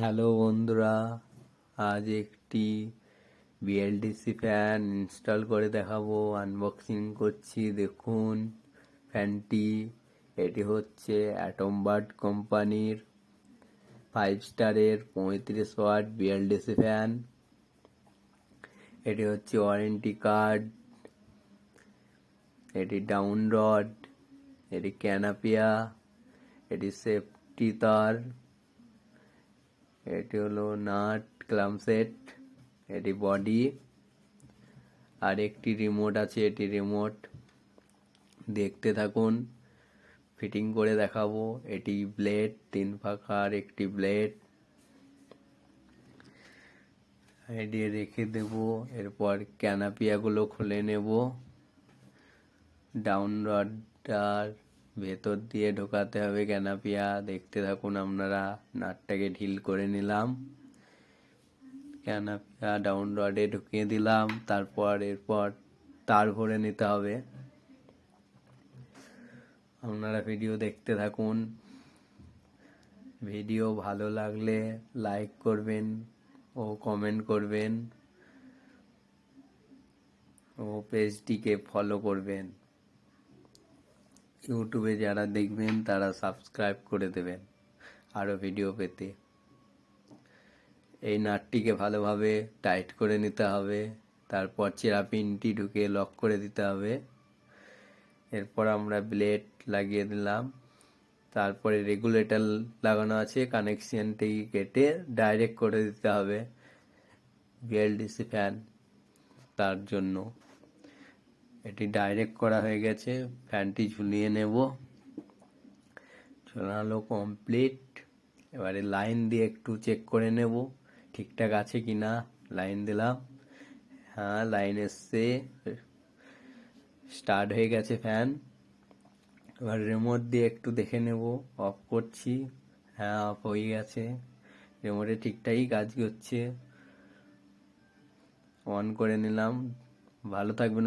Hello বন্ধুরা, আজ একটি বিএলডিসি ফ্যান ইনস্টল করে দেখাবো। আনবক্সিং করছি, দেখুন ফ্যানটি। এটি হচ্ছে অ্যাটম বার্ড কোম্পানির 5 স্টারের 35 ওয়াট বিএলডিসি ফ্যান। এটি হচ্ছে ওয়ারেন্টি কার্ড, এটি ডাউন রড, এটি ক্যানাপিয়া, এটি সেফটি তার, এটি হলো নাট ক্লাম সেট, এটি বডি, আর একটি রিমোট আছে। এটি রিমোট, দেখতে থাকুন, ফিটিং করে দেখাবো। এটি ব্লেড, 3 ফাঁকার একটি ব্লেড, এটি রেখে দেব। এরপর ক্যানাপিয়াগুলো খুলে নেব। ডাউন রডটার ভেতর দিয়ে ঢোকাতে হবে ক্যানাপিয়া, দেখতে থাকুন আপনারা। নাটটাকে ঢিল করে নিলাম, ক্যানাপিয়া ডাউন রডে ঢুকিয়ে দিলাম। এরপর তার ভরে নিতে হবে। আপনারা ভিডিও দেখতে থাকুন। ভিডিও ভালো লাগলে লাইক করবেন ও কমেন্ট করবেন ও পেজটিকে ফলো করবেন। ইউটিউবে যারা দেখবেন তারা সাবস্ক্রাইব করে দেবেন আরও ভিডিও পেতে। এই নাটটিকে ভালোভাবে টাইট করে নিতে হবে, তারপর চেরা পিনটি ঢুকে লক করে দিতে হবে। এরপর আমরা ব্লেড লাগিয়ে দিলাম, তারপরে রেগুলেটর লাগানো আছে, কানেকশনটি কেটে ডাইরেক্ট করে দিতে হবে বিএলডিসি ফ্যান। তার জন্য এটি ডাইরেক্ট করা হয়ে গেছে। ফ্যানটি ঝুলিয়ে নেব, ঝোলানো কমপ্লিট। এবারে লাইন দিয়ে একটু চেক করে নেব ঠিকঠাক আছে কিনা। লাইন দিলাম, হ্যাঁ লাইন এসছে, স্টার্ট হয়ে গেছে ফ্যান। এবার রিমোট দিয়ে একটু দেখে নেব, অফ করছি, হ্যাঁ অফ হয়ে গেছে। রিমোটে ঠিকঠাকই কাজ করছে। অন করে নিলাম। ভালো থাকবেন।